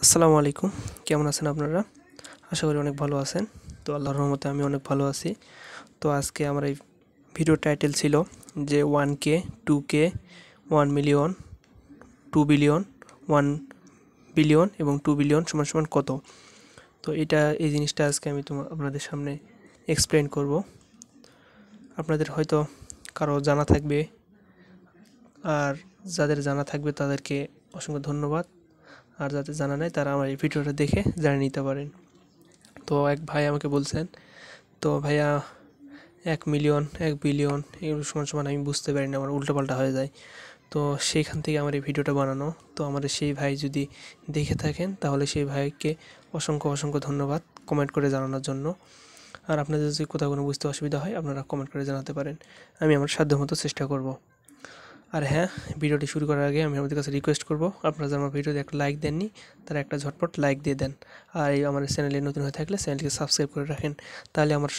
আসসালামু আলাইকুম। কেমন আছেন আপনারা? আশা করি অনেক ভালো আছেন। তো আল্লাহর রহমতে আমি অনেক ভালো আছি। তো আজকে আমার এই ভিডিও টাইটেল ছিল যে 1K, 2K, 1 million, 2 billion, 1 billion এবং 2 বিলিয়ন সমান সমান কত। তো এই জিনিসটা আজকে আমি আপনাদের সামনে এক্সপ্লেন করব। আপনাদের হয়তো কারো জানা থাকবে, আর যাদের জানা থাকবে তাদেরকে অসংখ্য ধন্যবাদ। আর যাদের জানা নাই তারা আমার এই ভিডিওটা দেখে জেনে নিতে পারেন। তো এক ভাই আমাকে বলছেন, তো ভাইয়া 1 মিলিয়ন, 1 বিলিয়ন এগুলো সমান সমান আমি বুঝতে পারি না, আমার উল্টোপাল্টা হয়ে যায়। তো সেইখান থেকে আমার এই ভিডিওটা বানানো। তো আমাদের সেই ভাই যদি দেখে থাকেন তাহলে সেই ভাইকে অসংখ্য অসংখ্য ধন্যবাদ কমেন্ট করে জানানোর জন্য। আর আপনাদের যদি কোথাও কোনো বুঝতে অসুবিধা হয় আপনারা কমেন্ট করে জানাতে পারেন, আমি আমার সাধ্যমতো চেষ্টা করব। আর হ্যাঁ, ভিডিওটি শুরু করার আগে আমি আপনাদের কাছে রিকোয়েস্ট করব, আপনারা যারা আমার ভিডিওতে একটা লাইক দেননি তারা একটা ঝটপট লাইক দিয়ে দেন। আর এই আমার চ্যানেলে নতুন হয়ে থাকলে চ্যানেলটিকে সাবস্ক্রাইব করে রাখেন, তাহলে আমার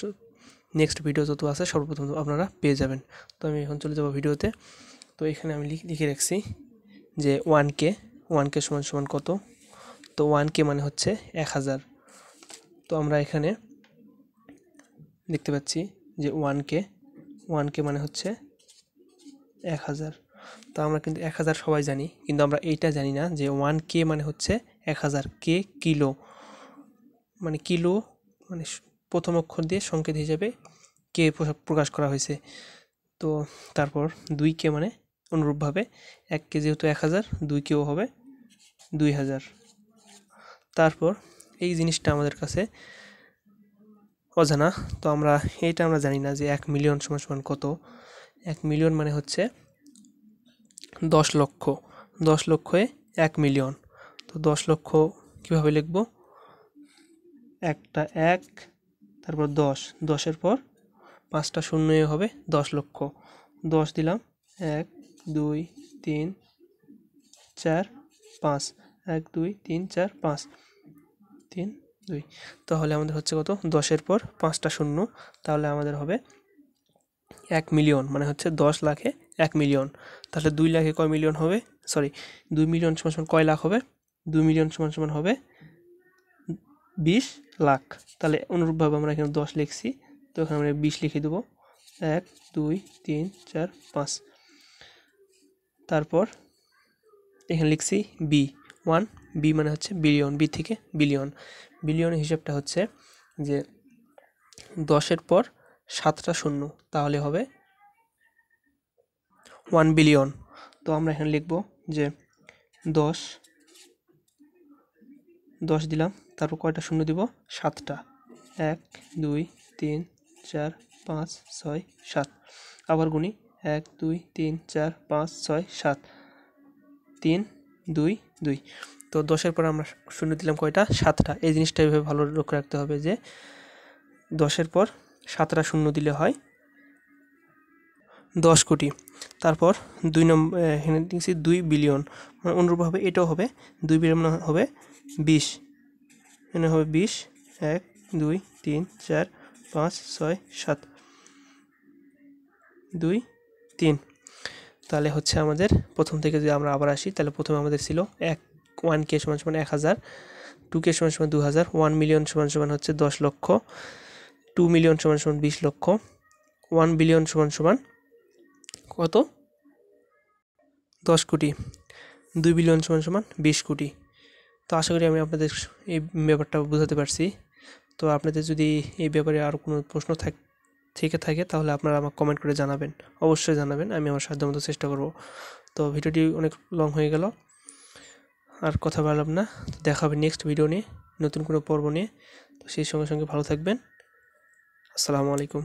নেক্সট ভিডিও যত আছে সর্বপ্রথম আপনারা পেয়ে যাবেন। তো আমি এখন চলে যাব ভিডিওতে। তো এখানে আমি লিখে রাখছি যে 1K সমান সমান কত। তো 1K মানে হচ্ছে 1000। তো আমরা এখানে দেখতে পাচ্ছি যে 1K মানে হচ্ছে 1000। তো আমরা কিন্তু 1000 সবাই জানি, কিন্তু আমরা এইটা জানি না যে 1K মানে হচ্ছে 1000। কে কিলো, মানে কিলো, মানে প্রথম অক্ষর দিয়ে সংকেত হিসেবে কে প্রকাশ করা হয়েছে। তো তারপর 2K মানে অনুরূপভাবে 1K যেহেতু 1000, 2K হবে 2000। তারপর এই জিনিসটা আমাদের কাছে অজানা। তো আমরা জানি না যে 1 মিলিয়ন সমান সমান কত। 1 মিলিয়ন মানে হচ্ছে 10 লক্ষ, 10 লক্ষে 1 মিলিয়ন। তো 10 লক্ষ কীভাবে লিখব? একটা 1, তারপর 10, 10-এর পর 5টা শূন্য হবে 10 লক্ষ। 10 দিলাম, 1 2 3 4 5, 1 2 3 4 5, 3 2। তাহলে আমাদের হচ্ছে কত? 10-এর পর 5টা শূন্য, তাহলে আমাদের হবে 1 মিলিয়ন, মানে হচ্ছে 10 লাখে 1 মিলিয়ন। তাহলে 2 লাখে কয় মিলিয়ন হবে? 2 মিলিয়ন সমান সমান কয় লাখ হবে? 2 মিলিয়ন সমান সমান হবে 20 লাখ। তাহলে অনুরূপভাবে আমরা এখানে 10 লিখছি, তো এখানে আমরা 20 লিখে দেবো। 1 2 3 4 5। তারপর এখানে লিখছি B1, বি মানে হচ্ছে বিলিয়ন, বি থেকে বিলিয়ন। বিলিয়নের হিসাবটা হচ্ছে যে 10-এর পর 7টা শূন্য, তাহলে হবে 1 বিলিয়ন। তো আমরা এখানে লিখব যে 10 দিলাম, তারপর কয়টা শূন্য দিব? 7টা। 1 2 3 4 5 6 7। আবার গুনি, 1 2 3 4 5 6 7, 3 2 2। তো 10-এর পর আমরা শূন্য দিলাম কয়টা? 7টা। এই জিনিসটা এভাবে ভালো লক্ষ্য রাখতে হবে যে 10-এর পর 7টা শূন্য দিলে হয় 10 কোটি। তারপর 2 নম্বর এখানে দিয়েছি 2 বিলিয়ন, মানে অনুরূপভাবে এটাও হবে 2 বিলিয়ন হবে 20, এখানে হবে 20। 1 2 3 4 5 6 7, 2 3। তাহলে হচ্ছে আমাদের প্রথম থেকে যদি আমরা আবার আসি, তাহলে প্রথমে আমাদের ছিল 1K সমান সমান 1000, 2K সমান সমান 2000, 1 মিলিয়ন সমান সমান হচ্ছে 10 লক্ষ, 2 মিলিয়ন সমান সমান 20 লক্ষ, 1 বিলিয়ন সমান সমান কত? 10 কোটি, 2 বিলিয়ন সমান সমান 20 কোটি। তো আশা করি আমি আপনাদের এই ব্যাপারটা বোঝাতে পারছি। তো আপনাদের যদি এই ব্যাপারে আরও কোনো প্রশ্ন থেকে থাকে তাহলে আপনারা আমাকে কমেন্ট করে জানাবেন, অবশ্যই জানাবেন, আমি আমার সাধ্যমতো চেষ্টা করব। তো ভিডিওটি অনেক লং হয়ে গেল, আর কথা বললাম না। দেখা হবে নেক্সট ভিডিও নিয়ে, নতুন কোনো পর্ব নিয়ে। তো সেই সঙ্গে সঙ্গে ভালো থাকবেন। আসসালামু আলাইকুম।